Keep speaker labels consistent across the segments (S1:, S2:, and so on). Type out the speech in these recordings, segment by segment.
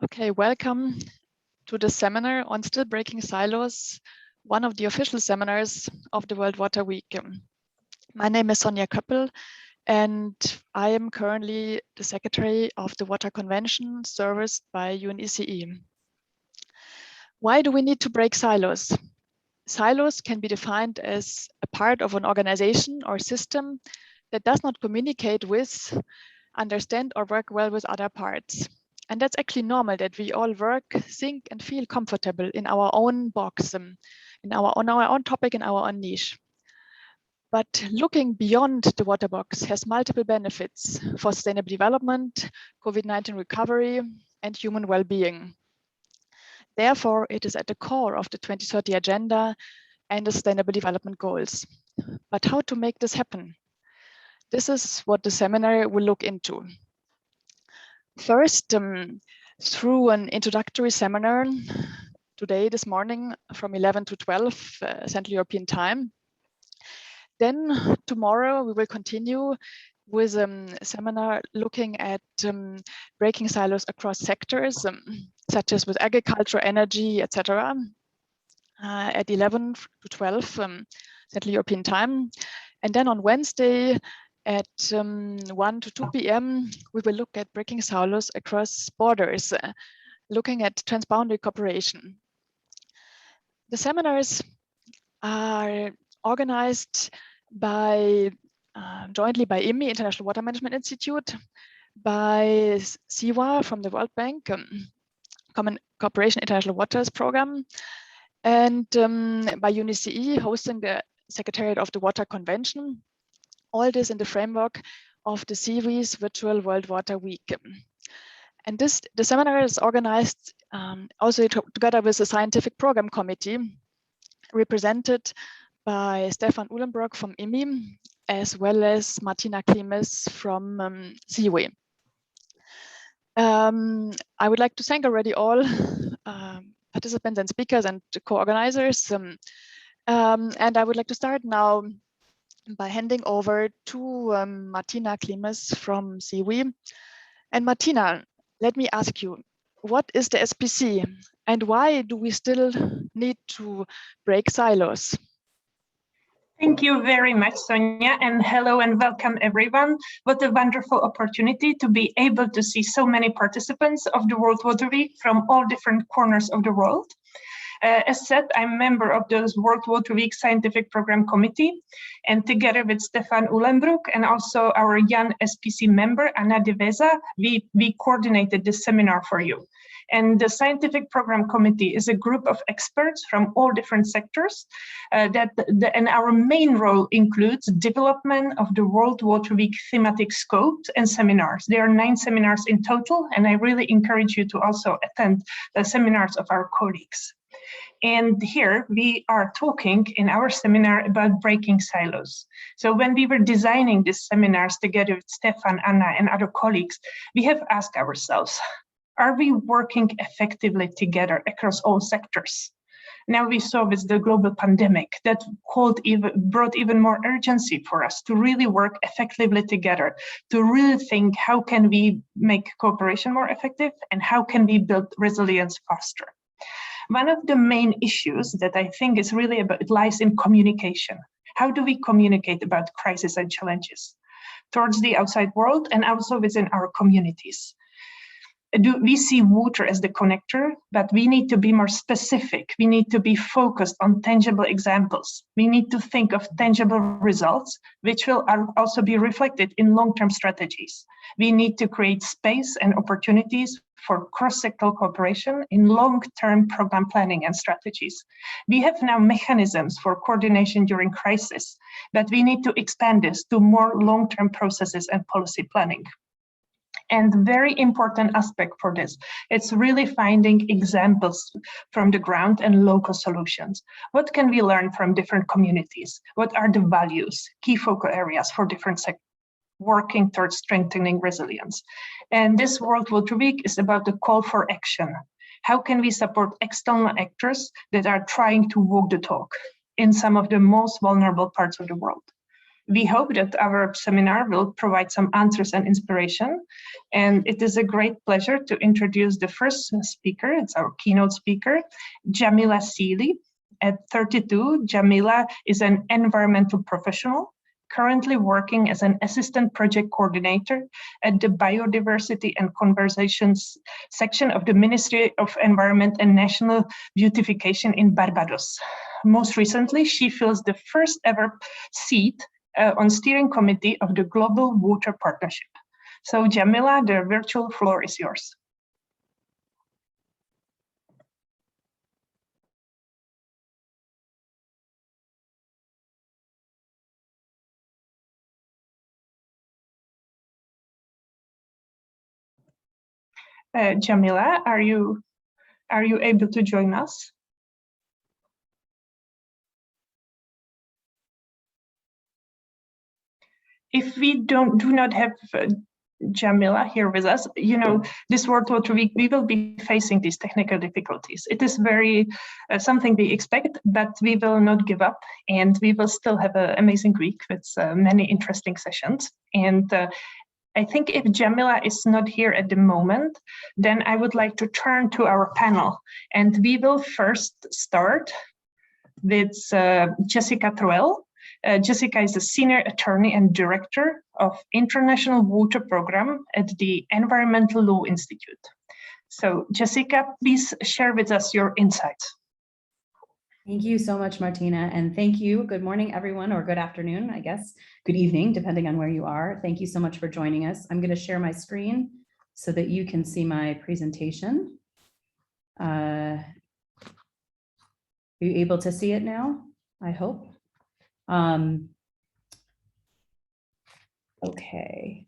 S1: Okay, welcome to the seminar on Still Breaking Silos, one of the official seminars of the World Water Week. My name is Sonja Köppel, and I am currently the Secretary of the Water Convention serviced by UNECE. Why do we need to break silos? Silos can be defined as a part of an organization or system that does not communicate with, understand, or work well with other parts. And that's actually normal that we all work, think, and feel comfortable in our own box, on our own topic, in our own niche. But looking beyond the water box has multiple benefits for sustainable development, COVID-19 recovery, and human well-being. Therefore, it is at the core of the 2030 Agenda and the Sustainable Development Goals. But how to make this happen? This is what the seminar will look into. First, through an introductory seminar today, this morning, from 11 to 12 Central European Time. Then tomorrow we will continue with a seminar looking at breaking silos across sectors, such as with agriculture, energy, etc. At 11 to 12 Central European Time. And then on Wednesday, at 1 to 2 p.m., we will look at breaking silos across borders, looking at transboundary cooperation. The seminars are organized by jointly by IMI, International Water Management Institute, by SIWA from the World Bank, Common Cooperation International Waters Program, and by UNECE hosting the Secretariat of the Water Convention. All this in the framework of the SIWI's Virtual World Water Week. And the seminar is organized also together with the Scientific Program Committee, represented by Stefan Uhlenbrock from IMI, as well as Martina Klimes from SIWI. I would like to thank already all participants and speakers and co-organizers. And I would like to start now by handing over to Martina Klimes from SIWI. And Martina, let me ask you, what is the SPC and why do we still need to break silos?
S2: Thank you very much, Sonja, and hello and welcome everyone. What a wonderful opportunity to be able to see so many participants of the World Water Week from all different corners of the world. As said, I'm a member of the World Water Week Scientific Program Committee, and together with Stefan Uhlenbrock and also our young SPC member, Anna Devesa, we coordinated this seminar for you. And the Scientific Program Committee is a group of experts from all different sectors, and our main role includes development of the World Water Week thematic scopes and seminars. There are 9 seminars in total, and I really encourage you to also attend the seminars of our colleagues. And here we are talking in our seminar about breaking silos. So when we were designing these seminars together with Stefan, Anna, and other colleagues, we have asked ourselves, are we working effectively together across all sectors? Now we saw with the global pandemic that brought even more urgency for us to really work effectively together, to really think how can we make cooperation more effective and how can we build resilience faster. One of the main issues that I think is really about, it lies in communication. How do we communicate about crises and challenges towards the outside world and also within our communities? We see water as the connector, but we need to be more specific. We need to be focused on tangible examples. We need to think of tangible results, which will also be reflected in long-term strategies. We need to create space and opportunities for cross-sectoral cooperation in long-term program planning and strategies. We have now mechanisms for coordination during crisis, but we need to expand this to more long-term processes and policy planning. And very important aspect for this, it's really finding examples from the ground and local solutions. What can we learn from different communities? What are the values, key focal areas for different sectors working towards strengthening resilience? And this World Water Week is about the call for action. How can we support external actors that are trying to walk the talk in some of the most vulnerable parts of the world? We hope that our seminar will provide some answers and inspiration. And it is a great pleasure to introduce the first speaker. It's our keynote speaker, Jamila Seely. At 32, Jamila is an environmental professional, currently working as an assistant project coordinator at the Biodiversity and Conservations section of the Ministry of Environment and National Beautification in Barbados. Most recently, she fills the first ever seat on steering committee of the Global Water Partnership. So Jamila, the virtual floor is yours. Jamila, are you able to join us? If we do not have Jamila here with us, this World Water Week, we will be facing these technical difficulties. It is very something we expect, but we will not give up, and we will still have an amazing week with many interesting sessions. And I think if Jamila is not here at the moment, then I would like to turn to our panel, and we will first start with Jessica Troell. Jessica is a senior attorney and director of International Water Program at the Environmental Law Institute. So Jessica, please share with us your insights.
S3: Thank you so much, Martina, and thank you. Good morning, everyone, or good afternoon, I guess. Good evening, depending on where you are. Thank you so much for joining us. I'm going to share my screen so that you can see my presentation. Are you able to see it now? I hope. Okay.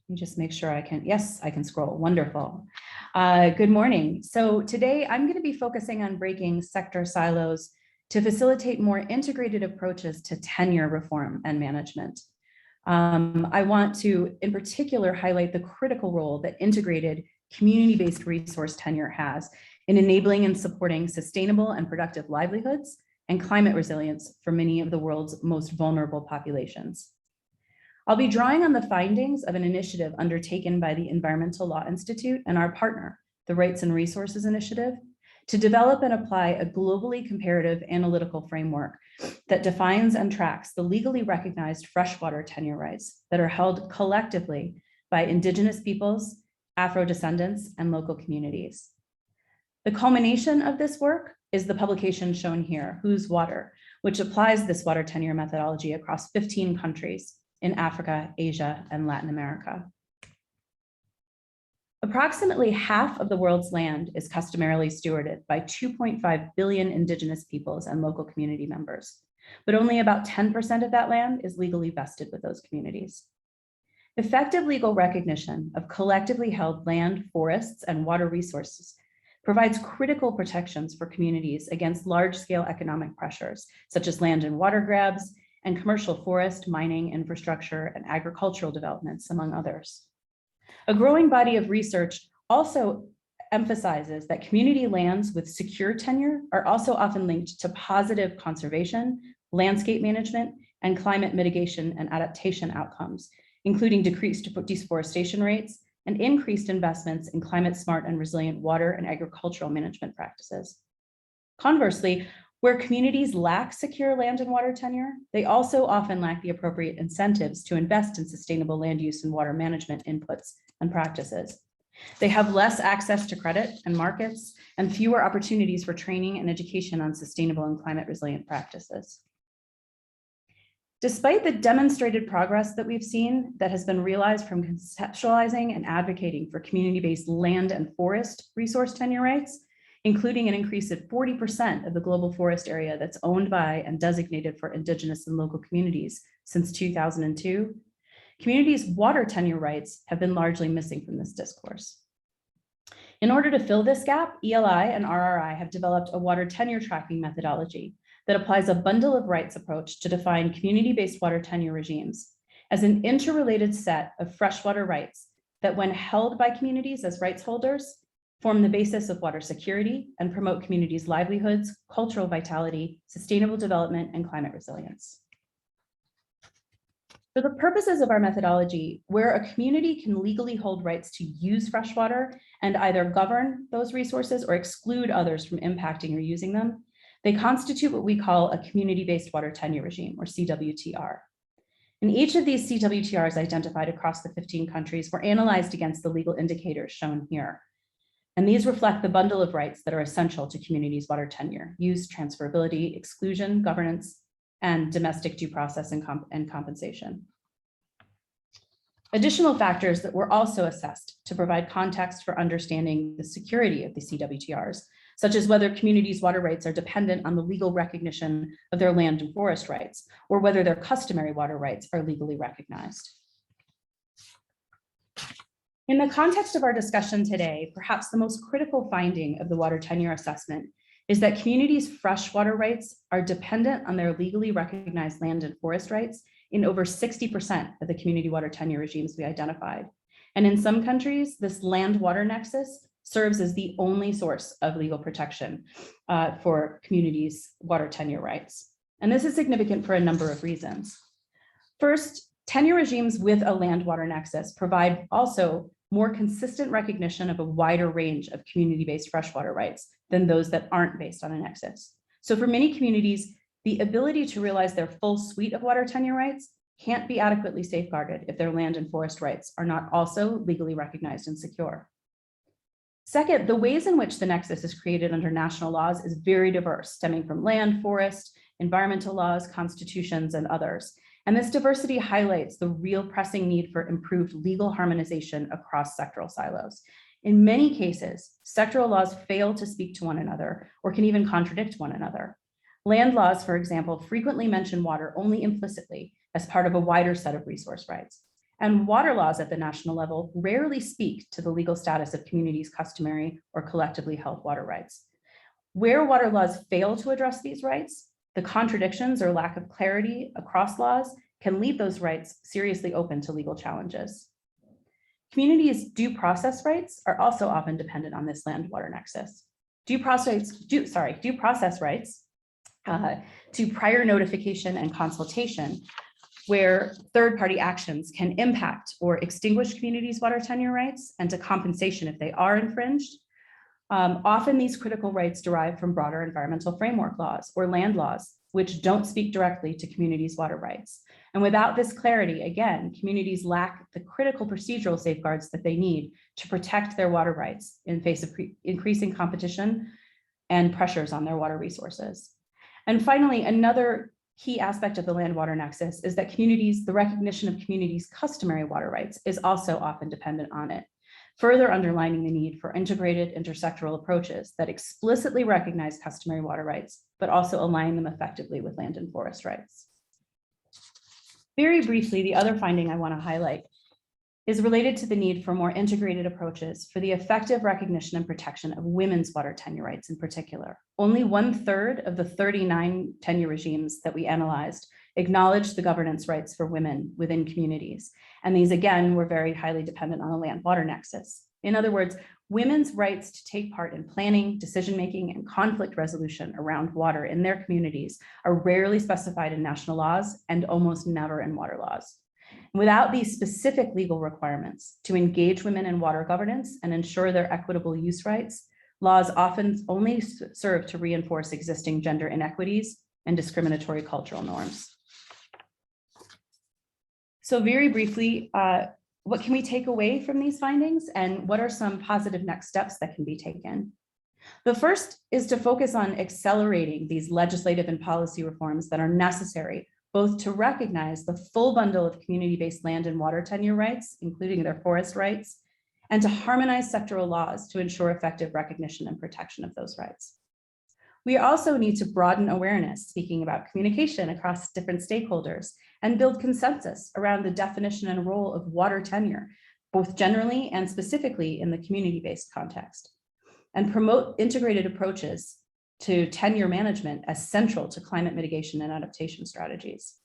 S3: Let me just make sure I can. Yes, I can scroll. Wonderful. Good morning. So today I'm going to be focusing on breaking sector silos to facilitate more integrated approaches to tenure reform and management. I want to, in particular, highlight the critical role that integrated community-based resource tenure has in enabling and supporting sustainable and productive livelihoods and climate resilience for many of the world's most vulnerable populations. I'll be drawing on the findings of an initiative undertaken by the Environmental Law Institute and our partner, the Rights and Resources Initiative, to develop and apply a globally comparative analytical framework that defines and tracks the legally recognized freshwater tenure rights that are held collectively by Indigenous peoples, Afro-descendants, and local communities. The culmination of this work is the publication shown here, Whose Water, which applies this water tenure methodology across 15 countries in Africa, Asia, and Latin America. Approximately half of the world's land is customarily stewarded by 2.5 billion Indigenous peoples and local community members, but only about 10% of that land is legally vested with those communities. Effective legal recognition of collectively held land, forests, and water resources provides critical protections for communities against large-scale economic pressures, such as land and water grabs, and commercial forest, mining, infrastructure, and agricultural developments, among others. A growing body of research also emphasizes that community lands with secure tenure are also often linked to positive conservation, landscape management, and climate mitigation and adaptation outcomes, including decreased deforestation rates and increased investments in climate smart and resilient water and agricultural management practices. Conversely, where communities lack secure land and water tenure, they also often lack the appropriate incentives to invest in sustainable land use and water management inputs and practices. They have less access to credit and markets and fewer opportunities for training and education on sustainable and climate resilient practices. Despite the demonstrated progress that we've seen that has been realized from conceptualizing and advocating for community-based land and forest resource tenure rights, including an increase of 40% of the global forest area that's owned by and designated for Indigenous and local communities since 2002, communities' water tenure rights have been largely missing from this discourse. In order to fill this gap, ELI and RRI have developed a water tenure tracking methodology that applies a bundle of rights approach to define community-based water tenure regimes as an interrelated set of freshwater rights that, when held by communities as rights holders, form the basis of water security and promote communities' livelihoods, cultural vitality, sustainable development, and climate resilience. For the purposes of our methodology, where a community can legally hold rights to use fresh water and either govern those resources or exclude others from impacting or using them, they constitute what we call a community-based water tenure regime, or CWTR. And each of these CWTRs identified across the 15 countries were analyzed against the legal indicators shown here. And these reflect the bundle of rights that are essential to communities' water tenure: use, transferability, exclusion, governance, and domestic due process and compensation. Additional factors that were also assessed to provide context for understanding the security of the CWTRs, such as whether communities' water rights are dependent on the legal recognition of their land and forest rights, or whether their customary water rights are legally recognized. In the context of our discussion today, perhaps the most critical finding of the water tenure assessment is that communities' freshwater rights are dependent on their legally recognized land and forest rights in over 60% of the community water tenure regimes we identified. And in some countries, this land-water nexus serves as the only source of legal protection for communities' water tenure rights. And this is significant for a number of reasons. First, tenure regimes with a land-water nexus provide also more consistent recognition of a wider range of community-based freshwater rights than those that aren't based on a nexus. So for many communities, the ability to realize their full suite of water tenure rights can't be adequately safeguarded if their land and forest rights are not also legally recognized and secure. Second, the ways in which the nexus is created under national laws is very diverse, stemming from land, forest, environmental laws, constitutions, and others. And this diversity highlights the real pressing need for improved legal harmonization across sectoral silos. In many cases, sectoral laws fail to speak to one another or can even contradict one another. Land laws, for example, frequently mention water only implicitly as part of a wider set of resource rights. And water laws at the national level rarely speak to the legal status of communities' customary or collectively held water rights. Where water laws fail to address these rights, the contradictions or lack of clarity across laws can leave those rights seriously open to legal challenges. Communities' due process rights are also often dependent on this land-water nexus. Due process rights to prior notification and consultation, where third-party actions can impact or extinguish communities' water tenure rights, and to compensation if they are infringed. Often these critical rights derive from broader environmental framework laws or land laws, which don't speak directly to communities' water rights. And without this clarity, again, communities lack the critical procedural safeguards that they need to protect their water rights in face of increasing competition and pressures on their water resources. And finally, another key aspect of the land-water nexus is that the recognition of communities' customary water rights is also often dependent on it, further underlining the need for integrated intersectoral approaches that explicitly recognize customary water rights, but also align them effectively with land and forest rights. Very briefly, the other finding I want to highlight is related to the need for more integrated approaches for the effective recognition and protection of women's water tenure rights in particular. Only 1/3 of the 39 tenure regimes that we analyzed acknowledged the governance rights for women within communities. And these, again, were very highly dependent on the land-water nexus. In other words, women's rights to take part in planning, decision-making, and conflict resolution around water in their communities are rarely specified in national laws and almost never in water laws. Without these specific legal requirements to engage women in water governance and ensure their equitable use rights, laws often only serve to reinforce existing gender inequities and discriminatory cultural norms. So very briefly, what can we take away from these findings, and what are some positive next steps that can be taken? The first is to focus on accelerating these legislative and policy reforms that are necessary both to recognize the full bundle of community-based land and water tenure rights, including their forest rights, and to harmonize sectoral laws to ensure effective recognition and protection of those rights. We also need to broaden awareness, speaking about communication across different stakeholders, and build consensus around the definition and role of water tenure, both generally and specifically in the community-based context, and promote integrated approaches to tenure management as central to climate mitigation and adaptation strategies.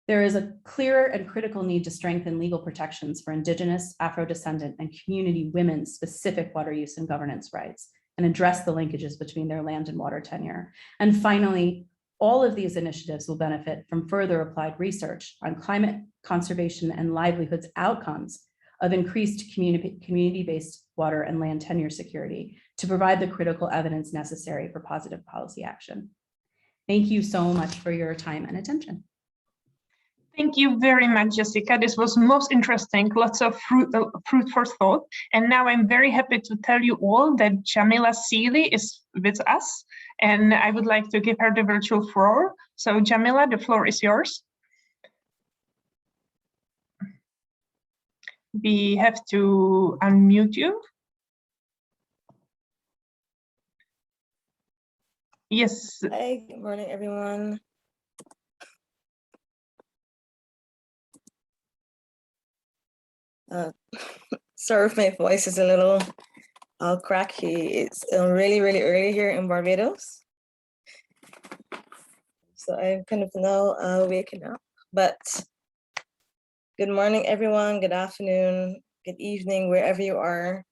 S3: There is a clear and critical need to strengthen legal protections for Indigenous, Afro-descendant, and community women's specific water use and governance rights, and address the linkages between their land and water tenure. And finally, All of these initiatives will benefit from further applied research on climate conservation and livelihoods outcomes of increased community-based water and land tenure security to provide the critical evidence necessary for positive policy action. Thank you so much for your time and attention.
S2: Thank you very much, Jessica. This was most interesting, lots of fruit for thought. And now I'm very happy to tell you all that Jamila Seeley is with us, and I would like to give her the virtual floor. So Jamila, the floor is yours. We have to unmute you. Yes.
S4: Hi, good morning, everyone. Sorry if my voice is a little cracky. It's really, really early here in Barbados. So I'm kind of now waking up, but good morning, everyone. Good afternoon, good evening, wherever you are.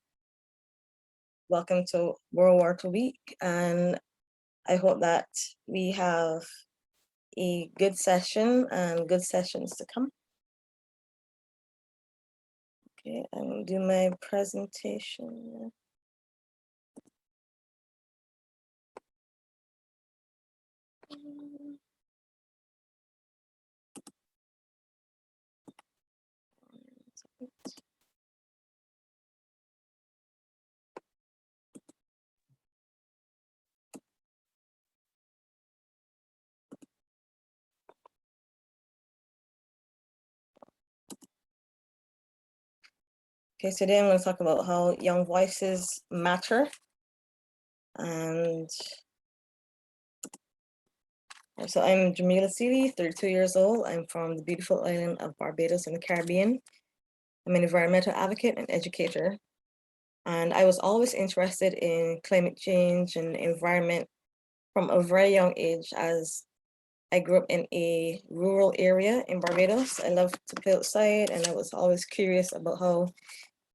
S4: Welcome to World War II Week. And I hope that we have a good session and good sessions to come. Okay, I'm gonna do my presentation. Okay, so today I'm going to talk about how young voices matter. And so I'm Jamila Seeley, 32 years old. I'm from the beautiful island of Barbados in the Caribbean. I'm an environmental advocate and educator. And I was always interested in climate change and environment from a very young age, as I grew up in a rural area in Barbados. I loved to play outside, and I was always curious about how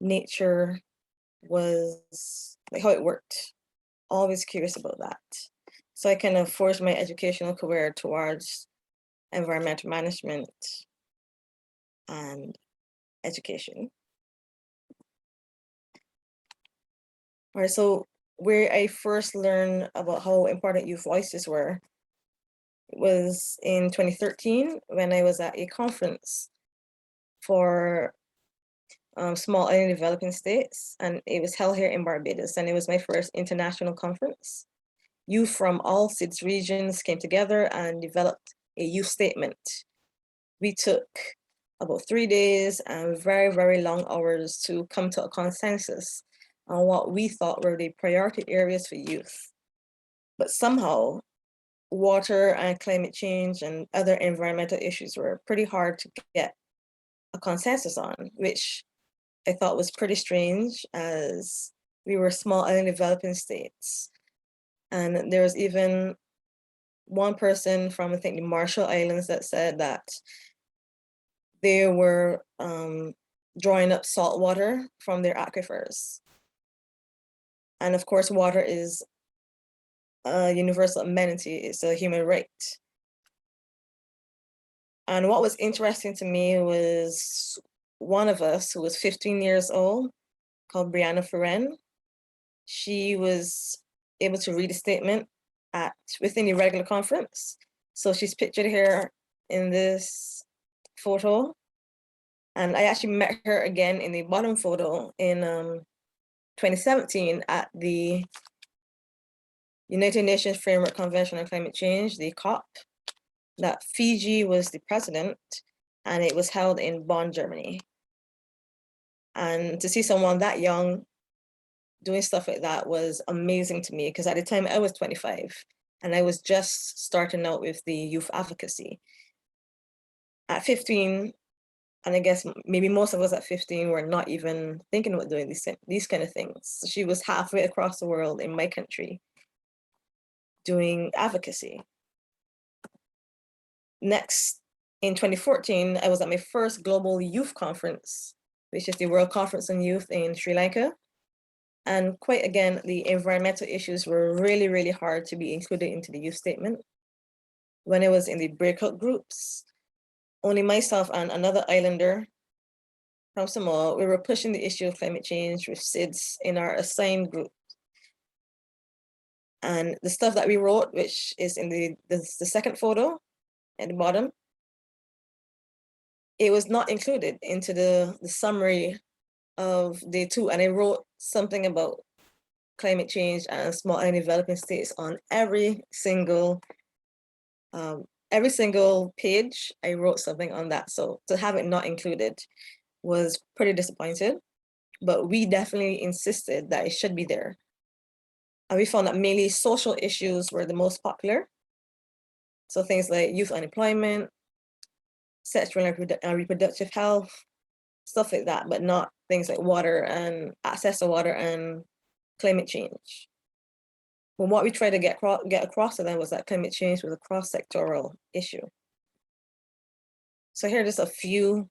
S4: nature was, like how it worked. Always curious about that. So I kind of forged my educational career towards environmental management and education. All right, so where I first learned about how important youth voices were was in 2013 when I was at a conference for small island developing states, and it was held here in Barbados, and it was my first international conference. Youth from all 6 regions came together and developed a youth statement. We took about 3 days and very, very long hours to come to a consensus on what we thought were the priority areas for youth. But somehow, water and climate change and other environmental issues were pretty hard to get a consensus on, which I thought was pretty strange, as we were small island developing states. And there was even one person from, I think, the Marshall Islands that said that they were drawing up salt water from their aquifers. And of course, water is a universal amenity, it's a human right. And what was interesting to me was one of us who was 15 years old, called Brianna Ferren. She was able to read a statement within the regular conference. So she's pictured here in this photo. And I actually met her again in the bottom photo in 2017 at the United Nations Framework Convention on Climate Change, the COP, that Fiji was the president, and it was held in Bonn, Germany. And to see someone that young doing stuff like that was amazing to me, because at the time I was 25 and I was just starting out with the youth advocacy. At 15, and I guess maybe most of us at 15 were not even thinking about doing these kind of things. So she was halfway across the world in my country doing advocacy. Next, in 2014, I was at my first global youth conference, which is the World Conference on Youth in Sri Lanka. And quite again, the environmental issues were really, really hard to be included into the youth statement. when I was in the breakout groups, only myself and another islander from Samoa, we were pushing the issue of climate change with SIDS in our assigned group. And the stuff that we wrote, which is in the second photo at the bottom, it was not included into the summary of day 2. And I wrote something about climate change and small and developing states on every single page. I wrote something on that. So to have it not included was pretty disappointed, but we definitely insisted that it should be there. And we found that mainly social issues were the most popular. So things like youth unemployment, sexual and reproductive health, stuff like that, but not things like water and access to water and climate change. But what we tried to get across to them was that climate change was a cross-sectoral issue. So here are just a few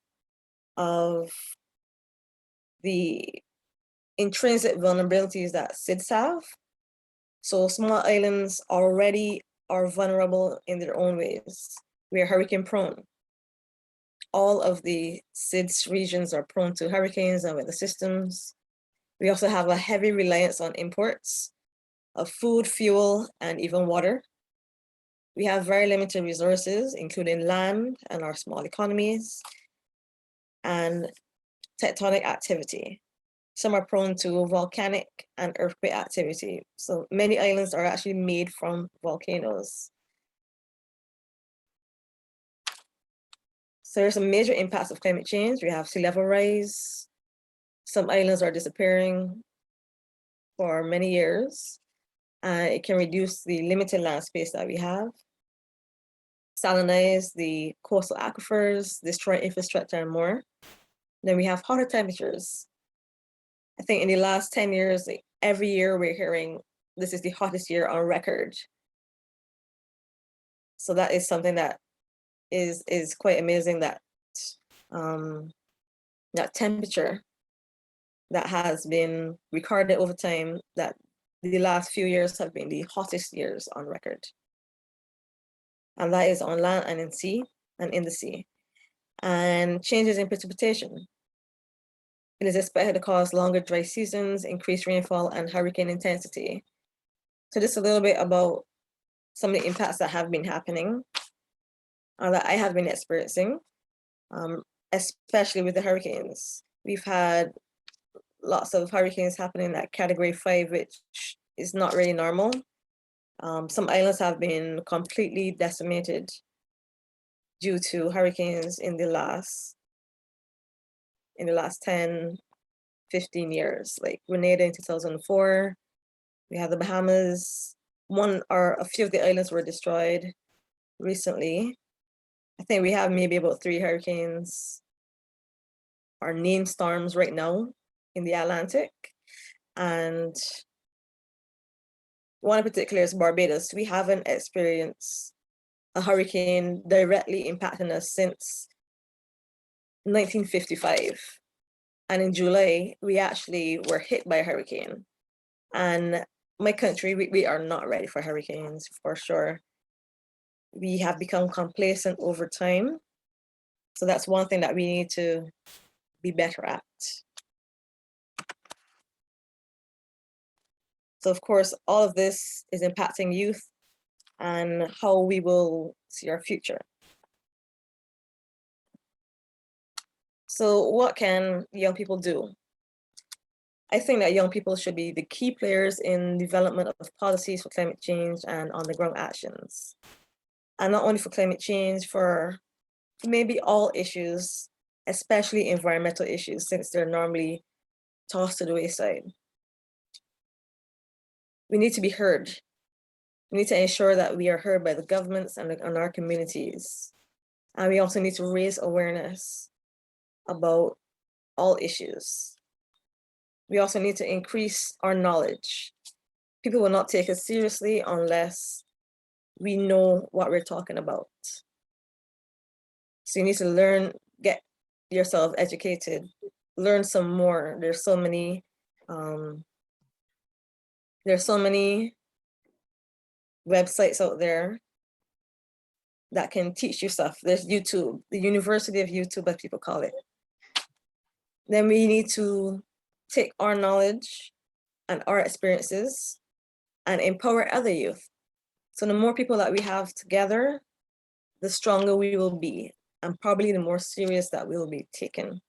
S4: of the intrinsic vulnerabilities that SIDS have. So small islands already are vulnerable in their own ways. We are hurricane prone. All of the SIDS regions are prone to hurricanes and weather systems. We also have a heavy reliance on imports of food, fuel, and even water. We have very limited resources, including land and our small economies, and tectonic activity. Some are prone to volcanic and earthquake activity. So many islands are actually made from volcanoes. So there's some major impacts of climate change. We have sea level rise. Some islands are disappearing for many years. It can reduce the limited land space that we have, salinize the coastal aquifers, destroy infrastructure and more. Then we have hotter temperatures. I think in the last 10 years, like every year we're hearing this is the hottest year on record. So that is something that is quite amazing, that that temperature that has been recorded over time, that the last few years have been the hottest years on record. And that is on land and in sea and in the sea. And changes in precipitation. It is expected to cause longer dry seasons, increased rainfall, and hurricane intensity. So just a little bit about some of the impacts that have been happening, that I have been experiencing, especially with the hurricanes. We've had lots of hurricanes happening at Category 5, which is not really normal. Some islands have been completely decimated due to hurricanes in the last 10, 15 years, like Grenada in 2004. We have the Bahamas. One or a few of the islands were destroyed recently. I think we have maybe about 3 hurricanes or named storms right now in the Atlantic. And one in particular is Barbados. We haven't experienced a hurricane directly impacting us since 1955. And in July, we actually were hit by a hurricane. And my country, we are not ready for hurricanes, for sure. We have become complacent over time. So that's one thing that we need to be better at. So of course, all of this is impacting youth and how we will see our future. So what can young people do? I think that young people should be the key players in development of policies for climate change and on-the-ground actions. And not only for climate change, for maybe all issues, especially environmental issues, since they're normally tossed to the wayside. We need to be heard. We need to ensure that we are heard by the governments and our communities. And we also need to raise awareness about all issues. We also need to increase our knowledge. People will not take us seriously unless we know what we're talking about. So you need to learn, get yourself educated, learn some more. There's so many websites out there that can teach you stuff. There's YouTube, the University of YouTube, as people call it. Then we need to take our knowledge and our experiences and empower other youth. So the more people that we have together, the stronger we will be, and probably the more serious that we will be taken.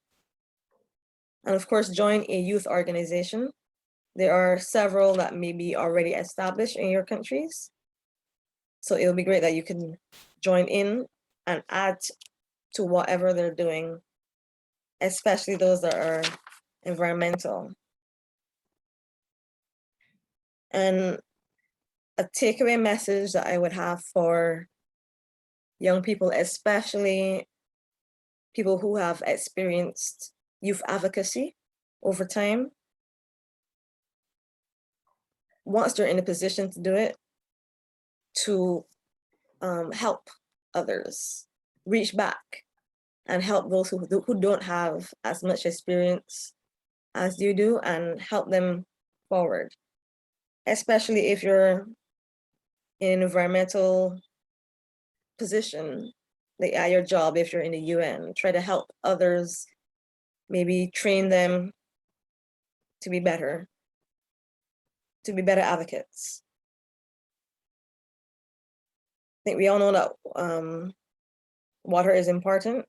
S4: And of course, join a youth organization. There are several that may be already established in your countries. So it'll be great that you can join in and add to whatever they're doing, especially those that are environmental. And a takeaway message that I would have for young people, especially people who have experienced youth advocacy over time, once they're in a position to do it, to help others, reach back and help those who don't have as much experience as you do, and help them forward. Especially if you're in an environmental position, like at your job, if you're in the UN, try to help others, maybe train them to be better advocates. I think we all know that water is important.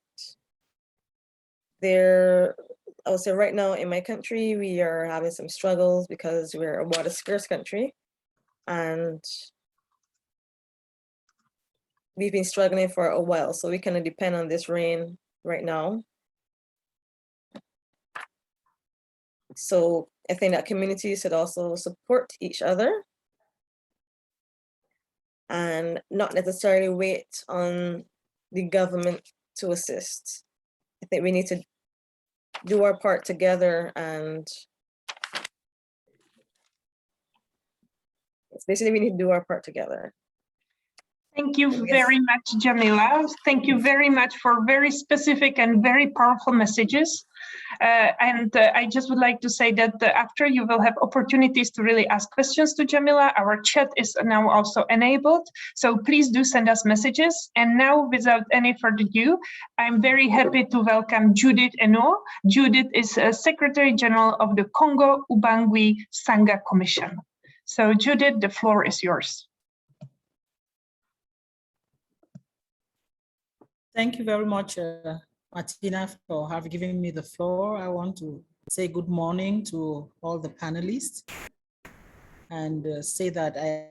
S4: I would say right now in my country, we are having some struggles because we're a water scarce country, and we've been struggling for a while, so we kind of depend on this rain right now. So I think that communities should also support each other and not necessarily wait on the government to assist. I think we need to do our part together, and basically we need to do our part together.
S2: Thank you very much, Jamila. Thank you very much for very specific and very powerful messages. I just would like to say that after you will have opportunities to really ask questions to Jamila. Our chat is now also enabled, so please do send us messages. And now, without any further ado, I'm very happy to welcome Judith Eno. Judith is Secretary General of the Congo Ubangui Sangha Commission. So Judith, the floor is yours.
S5: Thank you very much, Martina, for having given me the floor. I want to say good morning to all the panelists and say that I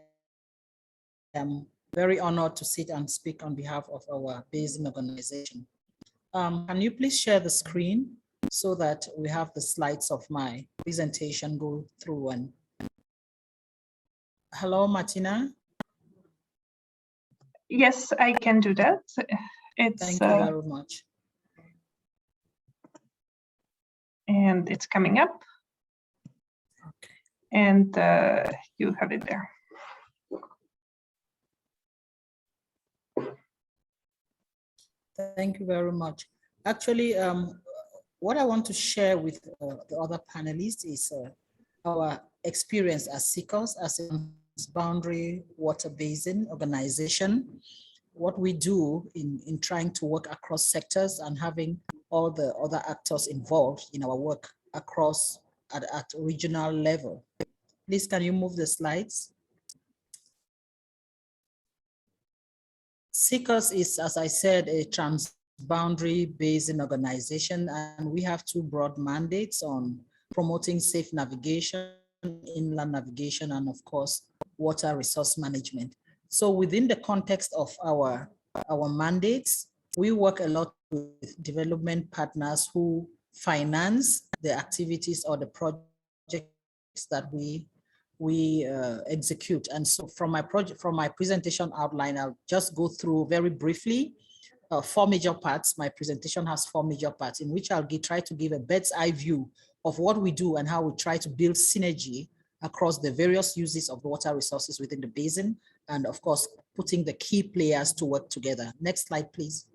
S5: am very honored to sit and speak on behalf of our basin organization. Can you please share the screen so that we have the slides of my presentation go through? And hello, Martina.
S2: Yes, I can do that.
S5: Thank you very much.
S2: And it's coming up.
S5: Okay.
S2: And you have it there.
S5: Thank you very much. Actually, what I want to share with the other panelists is our experience as SICOS, as a boundary water basin organization, what we do in trying to work across sectors and having all the other actors involved in our work across at regional level. Please, can you move the slides? SICOS is, as I said, a transboundary basin organization, and we have two broad mandates on promoting safe navigation, inland navigation, and of course, water resource management. So within the context of our mandates, we work a lot with development partners who finance the activities or the projects that we execute. And so from my presentation outline, I'll just go through very briefly 4 major parts. My presentation has 4 major parts in which I'll try to give a bird's eye view of what we do and how we try to build synergy across the various uses of water resources within the basin, and of course, putting the key players to work together. Next slide, please.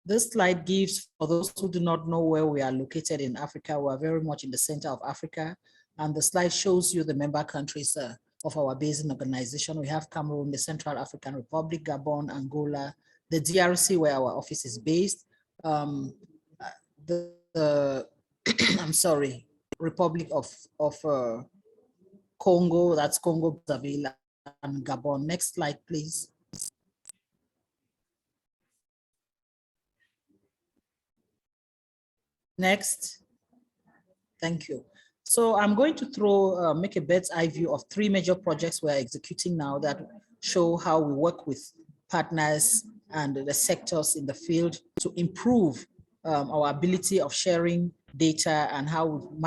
S5: This slide gives, for those who do not know where we are located in Africa, we are very much in the center of Africa, and the slide shows you the member countries of our basin organization. We have Cameroon, the Central African Republic, Gabon, Angola, the DRC, where our office is based, the I'm sorry, Republic of Congo, that's Congo, Brazzaville, and Gabon. Next slide, please. Next. Thank you. So I'm going to make a bird's eye view of 3 major projects we're executing now that show how we work with partners and the sectors in the field to improve our ability of sharing data and how we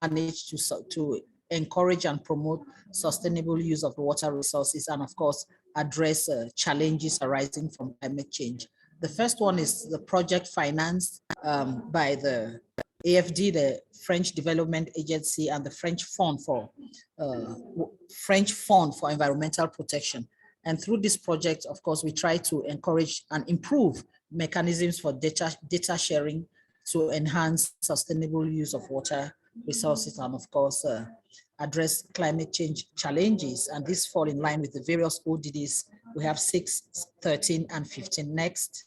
S5: manage to encourage and promote sustainable use of the water resources and, of course, address challenges arising from climate change. The first one is the project financed by the AFD, the French Development Agency, and the French Fund for Environmental Protection. And through this project, of course, we try to encourage and improve mechanisms for data sharing to enhance sustainable use of water resources and, of course, address climate change challenges. And this fall in line with the various ODDs. We have 6, 13, and 15. Next.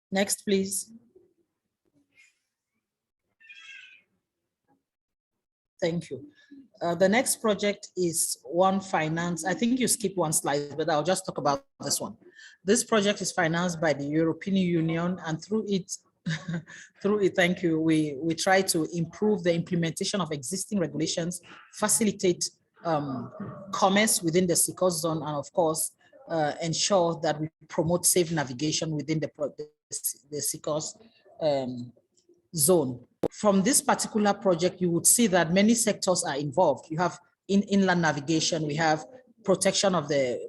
S5: Next, please. Thank you. The next project is one finance. I think you skipped one slide, but I'll just talk about this one. This project is financed by the European Union, and through it, thank you, we try to improve the implementation of existing regulations, facilitate commerce within the SICOS zone, and of course, ensure that we promote safe navigation within the SICOS zone. From this particular project, you would see that many sectors are involved. You have inland navigation, we have protection of the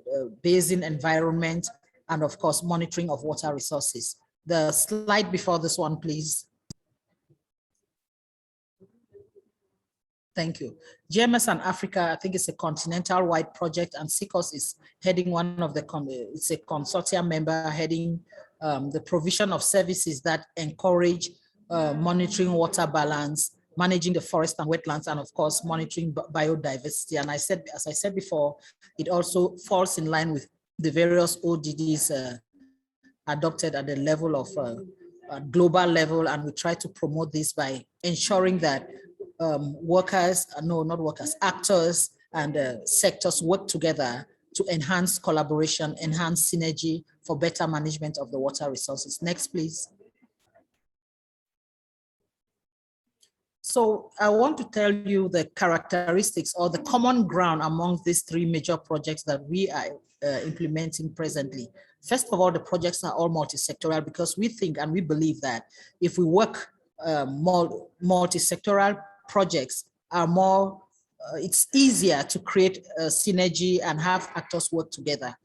S5: basin environment, and of course, monitoring of water resources. The slide before this one, please. Thank you. GMS and Africa, I think it's a continental-wide project, and SICOS is heading one of the, it's a consortium member heading the provision of services that encourage monitoring water balance, managing the forest and wetlands, and of course, monitoring biodiversity. And as I said before, it also falls in line with the various ODDs adopted at the level of global level. And we try to promote this by ensuring that actors and sectors work together to enhance collaboration, enhance synergy for better management of the water resources. Next, please. So I want to tell you the characteristics or the common ground among these 3 major projects that we are implementing presently. First of all, the projects are all multi-sectoral because we think and we believe that if we work multi-sectoral projects are more, it's easier to create a synergy and have actors work together.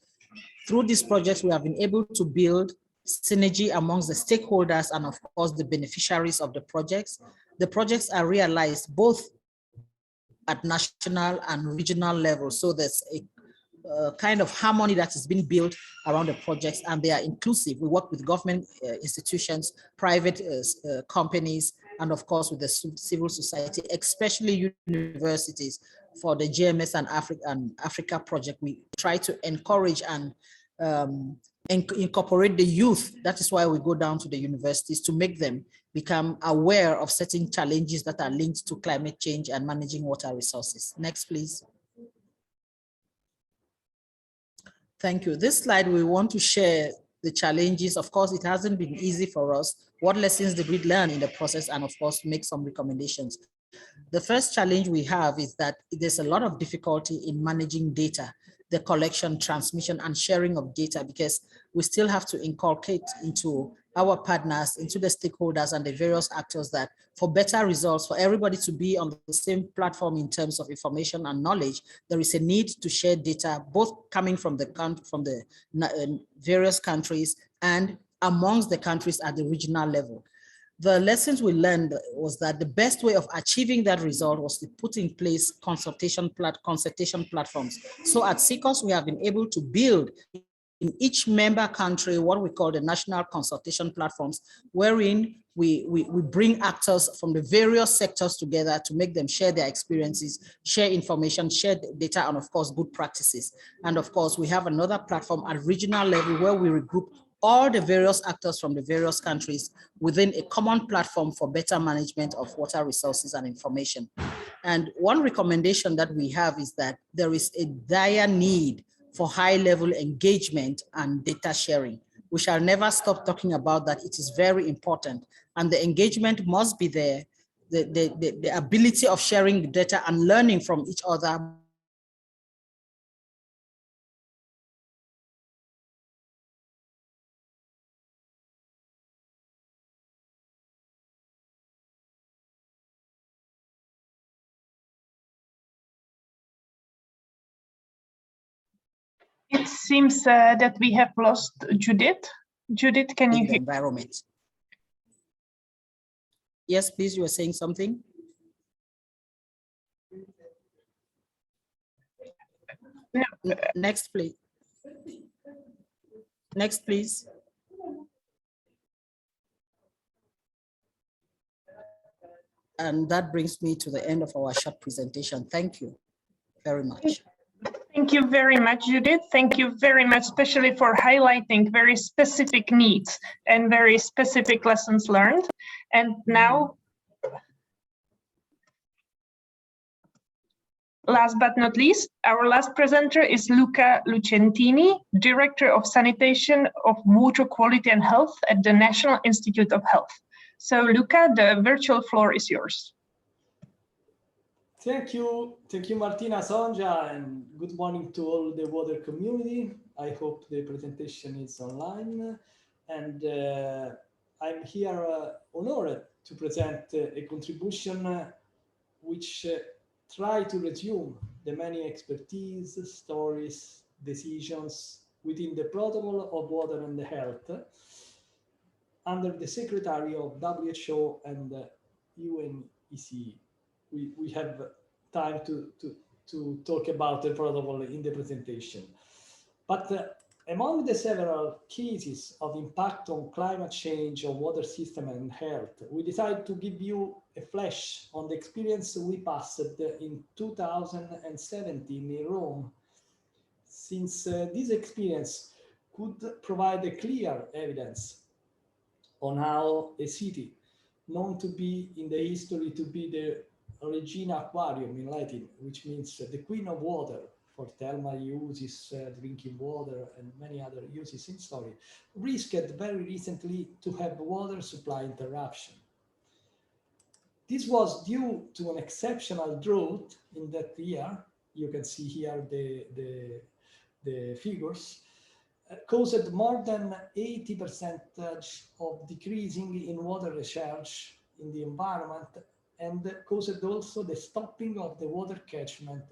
S5: Through these projects, we have been able to build synergy amongst the stakeholders and of course the beneficiaries of the projects. The projects are realized both at national and regional level. So there's a kind of harmony that has been built around the projects, and they are inclusive. We work with government institutions, private companies, and of course with the civil society, especially universities. For the GMS and Africa project, we try to encourage and incorporate the youth. That is why we go down to the universities to make them become aware of certain challenges that are linked to climate change and managing water resources. Next, please. Thank you. This slide, we want to share the challenges. Of course, it hasn't been easy for us. What lessons did we learn in the process? And of course, make some recommendations. The first challenge we have is that there's a lot of difficulty in managing data, the collection, transmission, and sharing of data, because we still have to inculcate into our partners, into the stakeholders and the various actors that for better results, for everybody to be on the same platform in terms of information and knowledge, there is a need to share data, both coming from the various countries and amongst the countries at the regional level. The lessons we learned was that the best way of achieving that result was to put in place consultation platforms. So at SICOS, we have been able to build in each member country what we call the national consultation platforms, wherein we bring actors from the various sectors together to make them share their experiences, share information, share data, and of course, good practices. And of course, we have another platform at regional level where we regroup all the various actors from the various countries within a common platform for better management of water resources and information. And one recommendation that we have is that there is a dire need for high-level engagement and data sharing. We shall never stop talking about that. It is very important. And the engagement must be there. The ability of sharing data and learning from each other.
S2: It seems that we have lost Judith. Judith, can you hear?
S5: Environment. Yes, please, you were saying something.
S2: No.
S5: Next, please. Next, please. And that brings me to the end of our short presentation. Thank you very much.
S2: Thank you very much, Judith. Thank you very much, especially for highlighting very specific needs and very specific lessons learned. And now, last but not least, our last presenter is Luca Lucentini, Director of Sanitation of Water Quality and Health at the National Institute of Health. So Luca, the virtual floor is yours.
S6: Thank you, Martina, Sonja, and good morning to all the water community. I hope the presentation is online, and I'm here honored to present a contribution which try to resume the many expertise, stories, decisions within the Protocol of Water and Health under the Secretary of WHO and UNECE. We have time to talk about the protocol in the presentation. But among the several cases of impact on climate change on water system and health, we decided to give you a flash on the experience we passed in 2017 in Rome, since this experience could provide a clear evidence on how a city known to be in the history to be the Regina Aquarium in Latin, which means the Queen of Water for thermal uses, drinking water, and many other uses in story, risked very recently to have water supply interruption. This was due to an exceptional drought in that year. You can see here the figures. Caused more than 80% of decreasing in water recharge in the environment, and caused also the stopping of the water catchment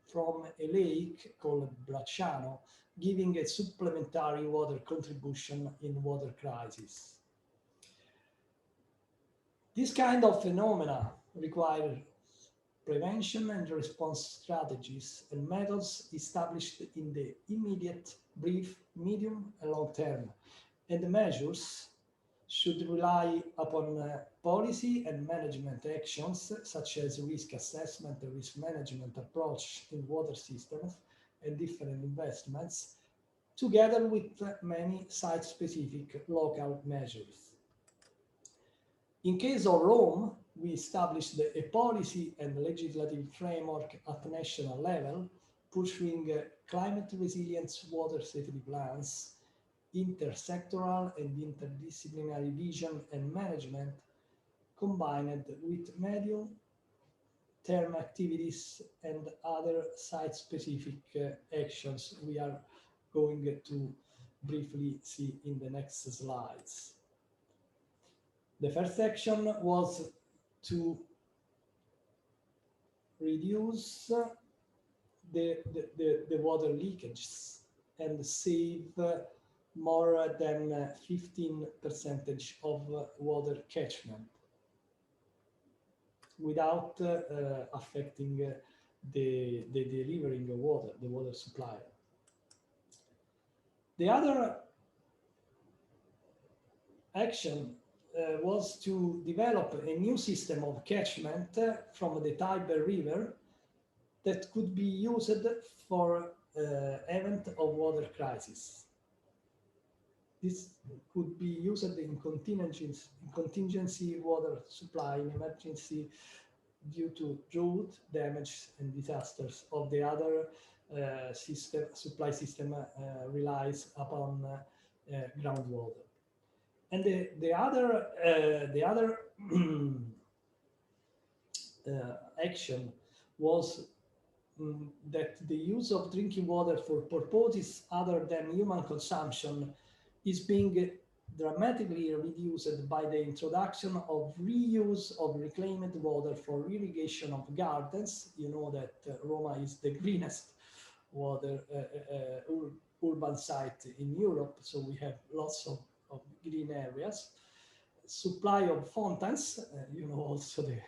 S6: from a lake called Bracciano, giving a supplementary water contribution in water crisis. This kind of phenomena require prevention and response strategies and methods established in the immediate, brief, medium, and long term. And the measures should rely upon policy and management actions, such as risk assessment and risk management approach in water systems and different investments, together with many site-specific local measures. In case of Rome, we established a policy and legislative framework at national level, pursuing climate resilience water safety plans, intersectoral and interdisciplinary vision and management, combined with medium-term activities and other site-specific actions we are going to briefly see in the next slides. The first action was to reduce the water leakages and save more than 15% of water catchment without affecting the delivering of water, the water supply. The other action was to develop a new system of catchment from the Tiber River that could be used for event of water crisis. This could be used in contingency water supply in emergency due to drought, damage, and disasters of the other supply system relies upon groundwater. And the other action was that the use of drinking water for purposes other than human consumption is being dramatically reduced by the introduction of reuse of reclaimed water for irrigation of gardens. You know that Roma is the greenest water urban site in Europe, so we have lots of green areas. Supply of fountains, you know, also the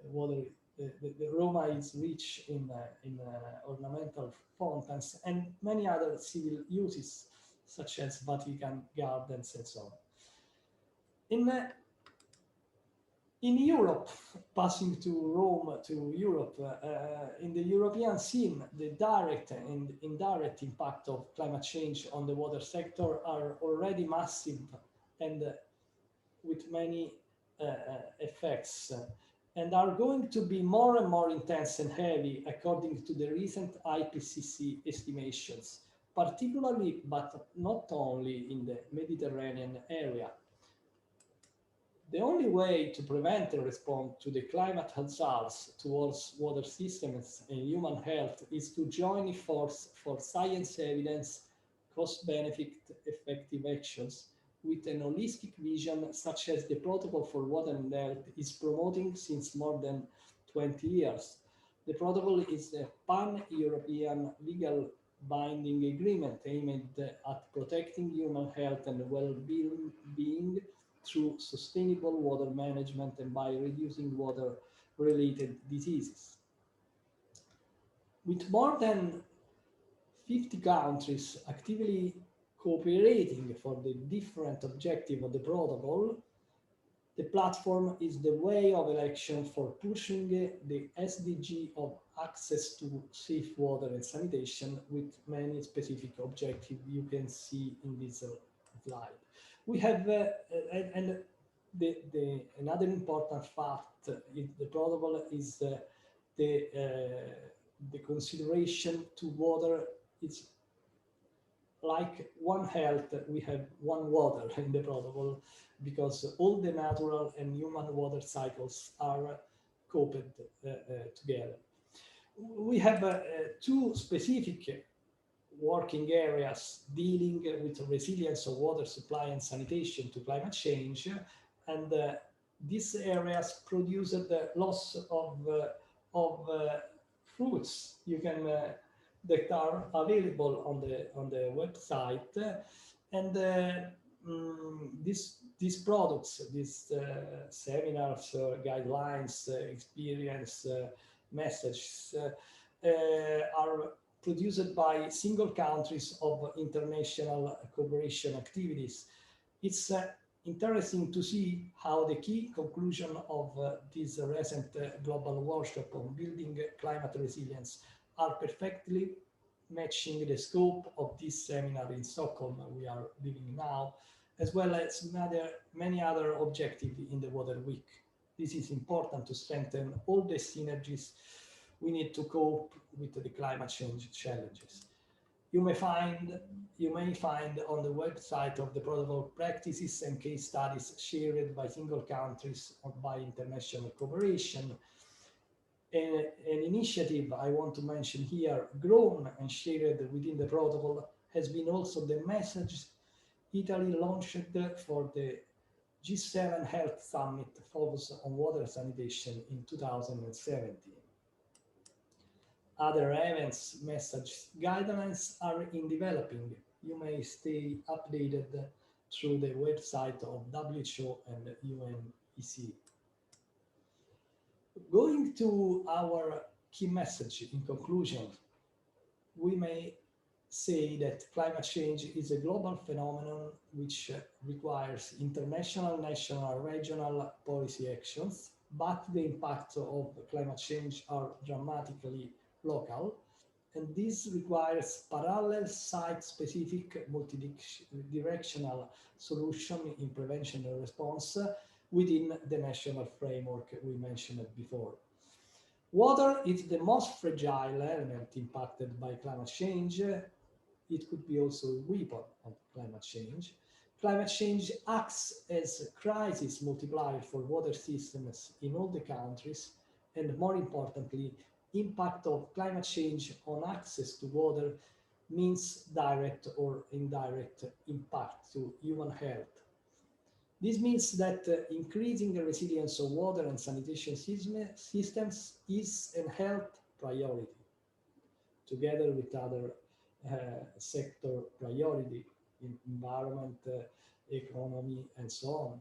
S6: water. The Roma is rich in ornamental fountains and many other civil uses, such as Vatican gardens and so on. In Europe, passing to Rome to Europe, in the European scene, the direct and indirect impact of climate change on the water sector are already massive and with many effects, and are going to be more and more intense and heavy according to the recent IPCC estimations, particularly but not only in the Mediterranean area. The only way to prevent and respond to the climate hazards towards water systems and human health is to join efforts for science evidence, cost-benefit effective actions with an holistic vision such as the Protocol for Water and Health is promoting since more than 20 years. The protocol is a pan-European legal binding agreement aimed at protecting human health and well-being through sustainable water management and by reducing water-related diseases. With more than 50 countries actively cooperating for the different objective of the protocol, the platform is the way of election for pushing the SDG of access to safe water and sanitation with many specific objectives you can see in this slide. We have, and another important fact in the protocol is the consideration to water. It's like one health, we have one water in the protocol because all the natural and human water cycles are coupled together. We have two specific working areas dealing with resilience of water supply and sanitation to climate change, and these areas produce the loss of fruits you can that are available on the website, and these products, these seminars, guidelines, experience, messages are produced by single countries of international cooperation activities. It's interesting to see how the key conclusion of this recent global workshop on building climate resilience are perfectly matching the scope of this seminar in Stockholm we are living now, as well as many other objectives in the Water Week. This is important to strengthen all the synergies we need to cope with the climate change challenges. You may find on the website of the protocol practices and case studies shared by single countries or by international cooperation. An initiative I want to mention here, grown and shared within the protocol, has been also the message Italy launched for the G7 Health Summit focused on water sanitation in 2017. Other events, message guidelines are in developing. You may stay updated through the website of WHO and UNEC. Going to our key message in conclusion, we may say that climate change is a global phenomenon which requires international, national, regional policy actions, but the impacts of climate change are dramatically local, and this requires parallel site-specific multi-directional solution in prevention and response within the national framework we mentioned before. Water is the most fragile element impacted by climate change. It could be also a weapon of climate change. Climate change acts as a crisis multiplier for water systems in all the countries, and more importantly, impact of climate change on access to water means direct or indirect impact to human health. This means that increasing the resilience of water and sanitation systems is a health priority, together with other sector priority in environment, economy, and so on.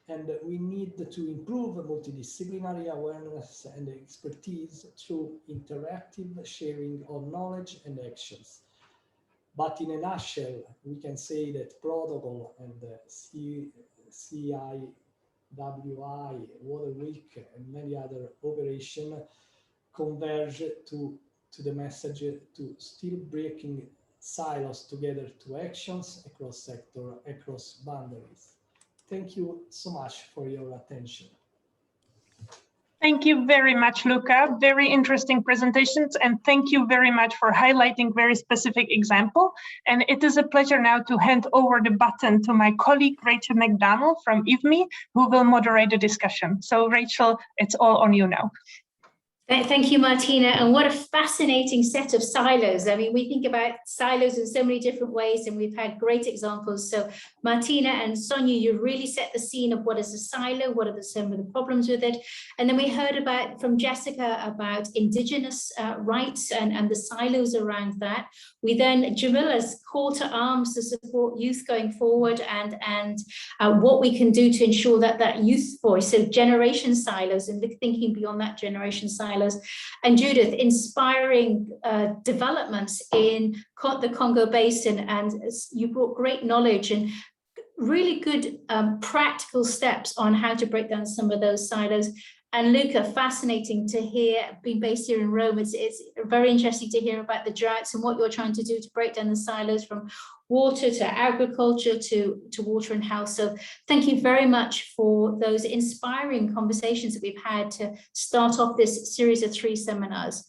S6: And we need to improve multidisciplinary awareness and expertise through interactive sharing of knowledge and actions. But in a nutshell, we can say that protocol and SIWI, Water Week, and many other operations converge to the message to still breaking silos together to actions across sector, across boundaries. Thank you so much for your attention.
S2: Thank you very much, Luca. Very interesting presentations, and thank you very much for highlighting very specific example. And it is a pleasure now to hand over the baton to my colleague, Rachel McDonnell from IFMI, who will moderate the discussion. So Rachel, it's all on you now.
S7: Thank you, Martina. And what a fascinating set of silos. I mean, we think about silos in so many different ways, and we've had great examples. So Martina and Sonia, you really set the scene of what is a silo, what are some of the problems with it. And then we heard from Jessica about indigenous rights and the silos around that. We then, Jamila's call to arms to support youth going forward and what we can do to ensure that youth voice, so generation silos and thinking beyond that generation silos. And Judith, inspiring developments in the Congo Basin, and you brought great knowledge and really good practical steps on how to break down some of those silos. And Luca, fascinating to hear, being based here in Rome, it's very interesting to hear about the droughts and what you're trying to do to break down the silos from water to agriculture to water and health. So thank you very much for those inspiring conversations that we've had to start off this series of 3 seminars.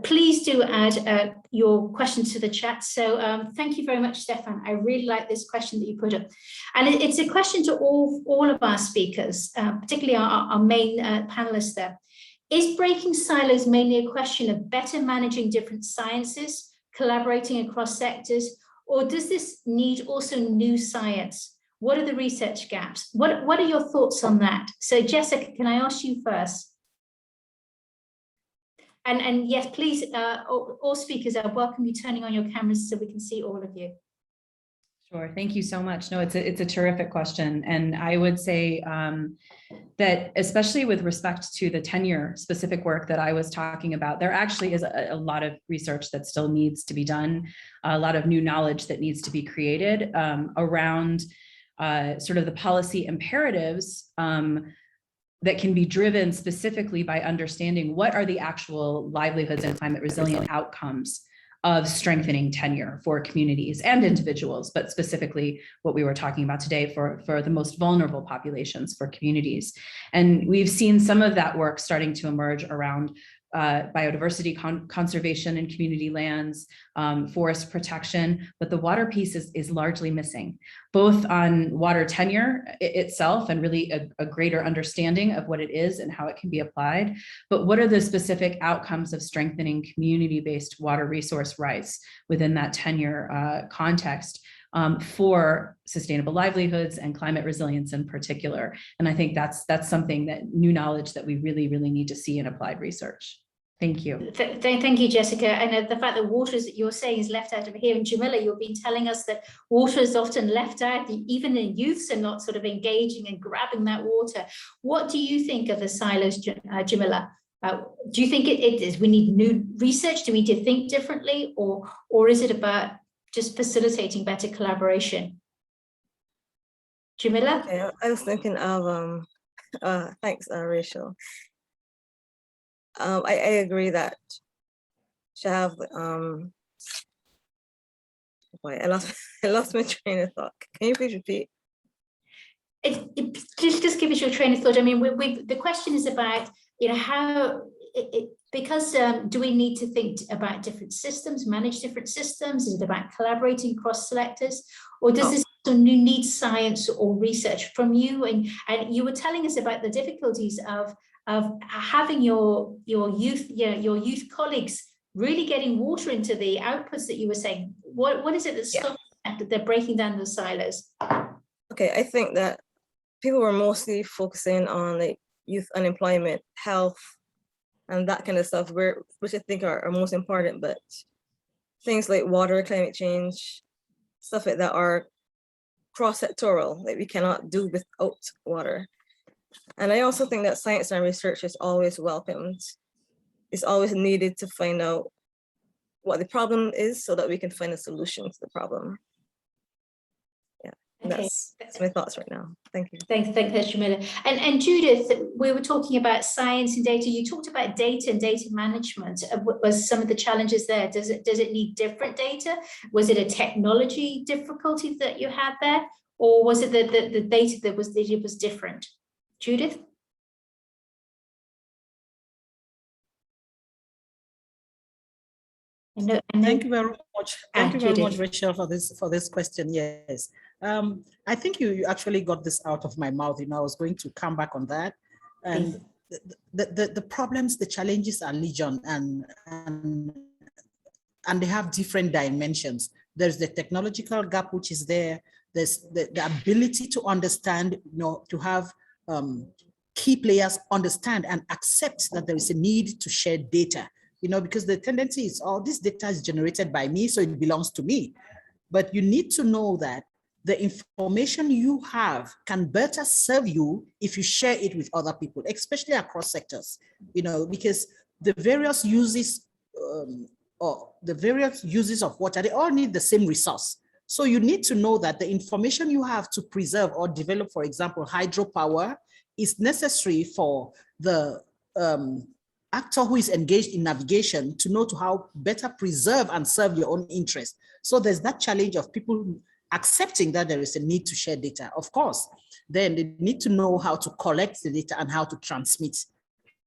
S7: Please do add your questions to the chat. So thank you very much, Stefan. I really like this question that you put up. And it's a question to all of our speakers, particularly our main panelists there. Is breaking silos mainly a question of better managing different sciences, collaborating across sectors, or does this need also new science? What are the research gaps? What are your thoughts on that? So Jessica, can I ask you first? And yes, please, all speakers, I welcome you turning on your cameras so we can see all of you.
S3: Sure, thank you so much. No, it's a terrific question. And I would say that especially with respect to the tenure specific work that I was talking about, there actually is a lot of research that still needs to be done, a lot of new knowledge that needs to be created around sort of the policy imperatives that can be driven specifically by understanding what are the actual livelihoods and climate resilient outcomes of strengthening tenure for communities and individuals, but specifically what we were talking about today for the most vulnerable populations, for communities. And we've seen some of that work starting to emerge around biodiversity conservation in community lands, forest protection, but the water piece is largely missing, both on water tenure itself and really a greater understanding of what it is and how it can be applied, but what are the specific outcomes of strengthening community-based water resource rights within that tenure context for sustainable livelihoods and climate resilience in particular. And I think that's something that new knowledge that we really, really need to see in applied research. Thank you.
S7: Thank you, Jessica. And the fact that water, as you're saying, is left out of here. And Jamila, you've been telling us that water is often left out, even the youths are not sort of engaging and grabbing that water. What do you think of the silos, Jamila? Do you think it is we need new research? Do we need to think differently, or is it about just facilitating better collaboration? Jamila?
S4: Okay, I was thinking of thanks, Rachel. I agree that should have boy, I lost my train of thought. Can you please repeat?
S7: Just give us your train of thought. I mean, the question is about, you know, how because do we need to think about different systems, manage different systems? Is it about collaborating cross sectors, or does this also need science or research from you? And you were telling us about the difficulties of having your youth, your youth colleagues really getting water into the outputs that you were saying. What is it that's stopping that they're breaking down those silos?
S4: Okay, I think that people were mostly focusing on like youth unemployment, health, and that kind of stuff, which I think are most important, but things like water, climate change, stuff like that are cross-sectoral, like we cannot do without water. And I also think that science and research is always welcomed. It's always needed to find out what the problem is so that we can find a solution to the problem.
S7: Okay.
S4: That's my thoughts right now. Thank you.
S7: Thanks, Jamila. And Judith, we were talking about science and data. You talked about data and data management. What was some of the challenges there? Does it need different data? Was it a technology difficulty that you had there, or was it the data that was different? Judith?
S5: Thank you very much. Thank you very much,
S7: Judith.
S5: Rachel, for this question. Yes, I think you actually got this out of my mouth. You know, I was going to come back on that, and the problems, the challenges are legion, and they have different dimensions. There's the technological gap which is there. There's the ability to understand, you know, to have key players understand and accept that there is a need to share data. You know, because the tendency is, oh, this data is generated by me, so it belongs to me. But you need to know that the information you have can better serve you if you share it with other people, especially across sectors, you know, because the various uses of water, they all need the same resource. So you need to know that the information you have to preserve or develop, for example, hydropower, is necessary for the actor who is engaged in navigation to know how better preserve and serve your own interest. So there's that challenge of people accepting that there is a need to share data. Of course, then they need to know how to collect the data and how to transmit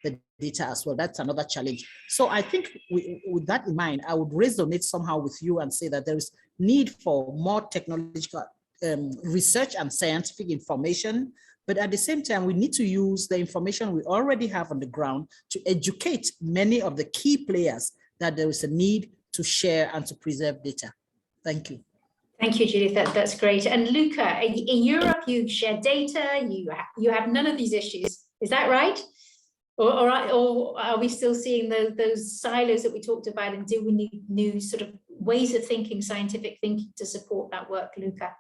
S5: the data as well. That's another challenge. So I think with that in mind, I would resonate somehow with you and say that there is need for more technological research and scientific information. But at the same time, we need to use the information we already have on the ground to educate many of the key players that there is a need to share and to preserve data. Thank you.
S7: Thank you, Judith. That's great. And Luca, in Europe, you share data, you have none of these issues. Is that right? Or are we still seeing those silos that we talked about, and do we need new sort of ways of thinking, scientific thinking, to support that work, Luca?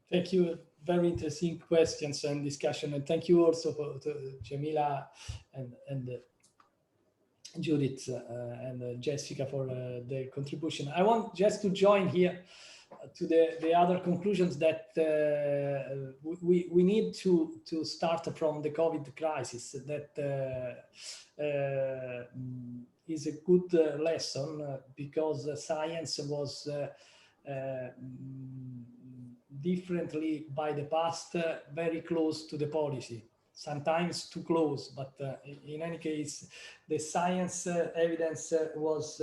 S6: Thank you. Very interesting questions and discussion, and thank you also to Jamila and Judith and Jessica for their contribution. I want just to join here to the other conclusions that we need to start from the COVID crisis. That is a good lesson because science was differently by the past, very close to the policy, sometimes too close, but in any case, the science evidence was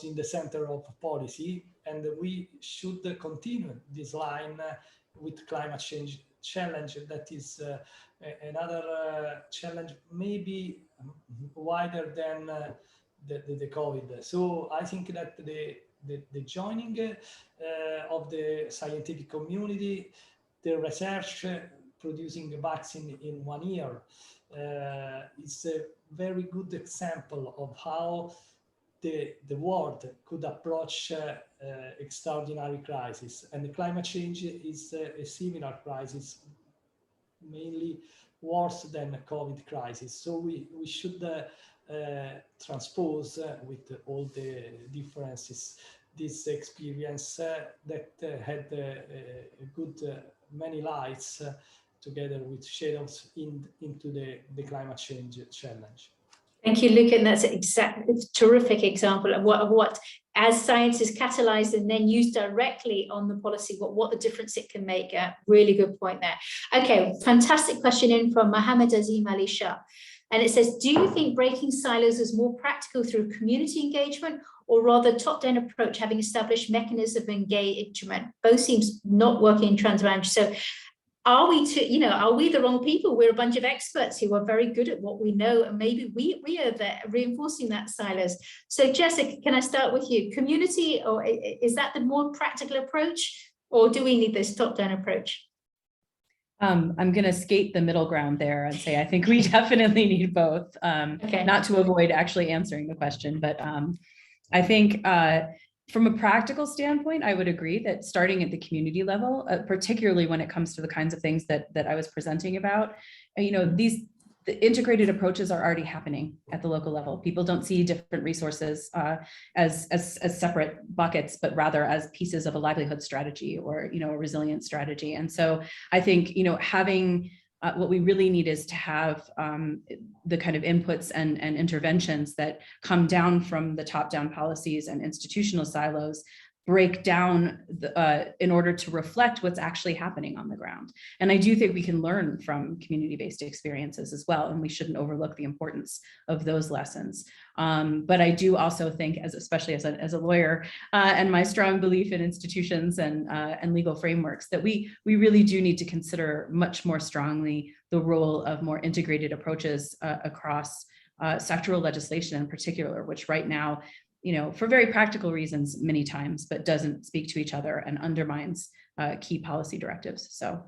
S6: in the center of policy, and we should continue this line with climate change challenge. That is another challenge, maybe wider than the COVID. So I think that the joining of the scientific community, the research producing a vaccine in 1 year is a very good example of how the world could approach extraordinary crisis. And the climate change is a similar crisis, mainly worse than the COVID crisis. So we should transpose with all the differences this experience that had good many lights together with shadows into the climate change challenge.
S7: Thank you, Luca, and that's a terrific example of what as science is catalyzed and then used directly on the policy, what the difference it can make. Really good point there. Okay, fantastic question in from Mohammed Azim Ali Shah. And it says, do you think breaking silos is more practical through community engagement or rather top-down approach, having established mechanisms of engagement? Both seems not working in transboundary. So are we the wrong people? We're a bunch of experts who are very good at what we know, and maybe we are there reinforcing that silos. So Jessica, can I start with you? Community, or is that the more practical approach, or do we need this top-down approach?
S3: I'm going to skate the middle ground there and say I think we definitely need both,
S7: Okay.
S3: Not to avoid actually answering the question, but I think from a practical standpoint, I would agree that starting at the community level, particularly when it comes to the kinds of things that I was presenting about, the integrated approaches are already happening at the local level. People don't see different resources as separate buckets, but rather as pieces of a livelihood strategy or a resilience strategy. And so I think having what we really need is to have the kind of inputs and interventions that come down from the top-down policies and institutional silos, break down in order to reflect what's actually happening on the ground. And I do think we can learn from community-based experiences as well, and we shouldn't overlook the importance of those lessons. But I do also think, especially as a lawyer, and my strong belief in institutions and legal frameworks, that we really do need to consider much more strongly the role of more integrated approaches across sectoral legislation in particular, which right now, for very practical reasons many times, but doesn't speak to each other and undermines key policy directives. So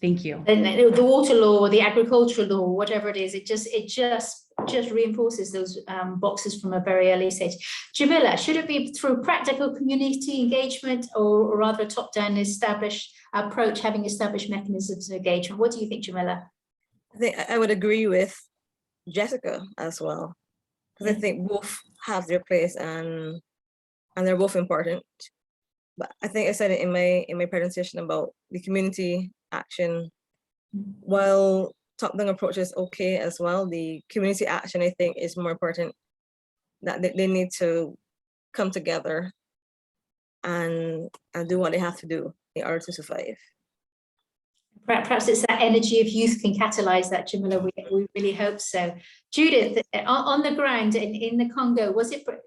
S3: thank you.
S7: And the water law, the agricultural law, whatever it is, it just reinforces those boxes from a very early stage. Jamila, should it be through practical community engagement or rather a top-down established approach, having established mechanisms of engagement? What do you think, Jamila?
S4: I think I would agree with Jessica as well, because I think both have their place and they're both important. But I think I said it in my presentation about the community action. While top-down approach is okay as well, the community action I think is more important. That they need to come together and do what they have to do in order to survive.
S7: Perhaps it's that energy of youth can catalyze that, Jamila. We really hope so. Judith, on the ground in the Congo,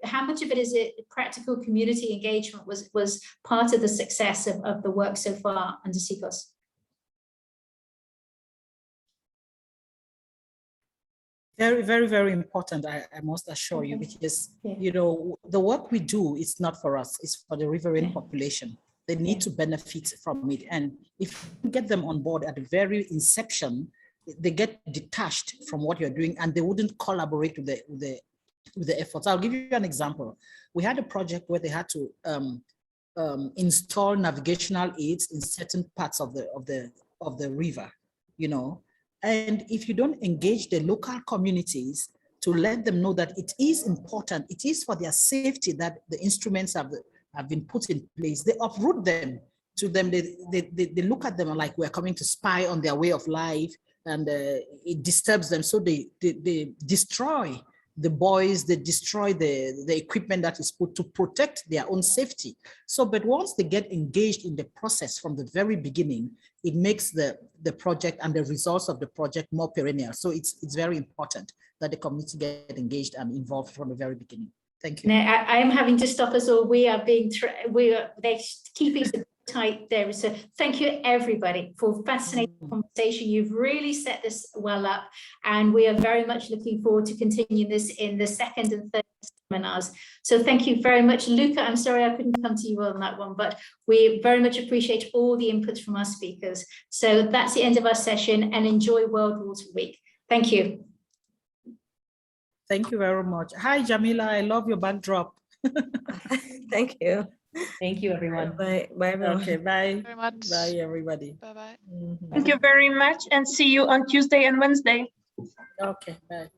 S7: how much of it is it practical community engagement was part of the success of the work so far under SIWI?
S5: Very, very, very important, I must assure you, because, the work we do is not for us, it's for the riverine population. They need to benefit from it. And if you get them on board at the very inception, they get detached from what you're doing and they wouldn't collaborate with the efforts. I'll give you an example. We had a project where they had to install navigational aids in certain parts of the river, And if you don't engage the local communities to let them know that it is important, it is for their safety that the instruments have been put in place, they uproot them. To them, they look at them like we're coming to spy on their way of life, and it disturbs them. So they destroy the buoys, they destroy the equipment that is put to protect their own safety. So, but once they get engaged in the process from the very beginning, it makes the project and the results of the project more perennial. So it's very important that the community get engaged and involved from the very beginning. Thank you.
S7: Now, I'm having to stop us all. They're keeping it tight there. So thank you everybody for fascinating conversation. You've really set this well up, and we are very much looking forward to continuing this in the second and third seminars. So thank you very much. Luca, I'm sorry I couldn't come to you on that one, but we very much appreciate all the inputs from our speakers. So that's the end of our session, and enjoy World Water Week. Thank you.
S5: Thank you very much. Hi, Jamila. I love your backdrop.
S4: Thank you.
S3: Thank you, everyone.
S4: Bye, bye, everyone.
S5: Okay, bye.
S1: Very much.
S5: Bye, everybody.
S1: Bye bye.
S2: Thank you very much and see you on Tuesday and Wednesday.
S5: Okay, bye.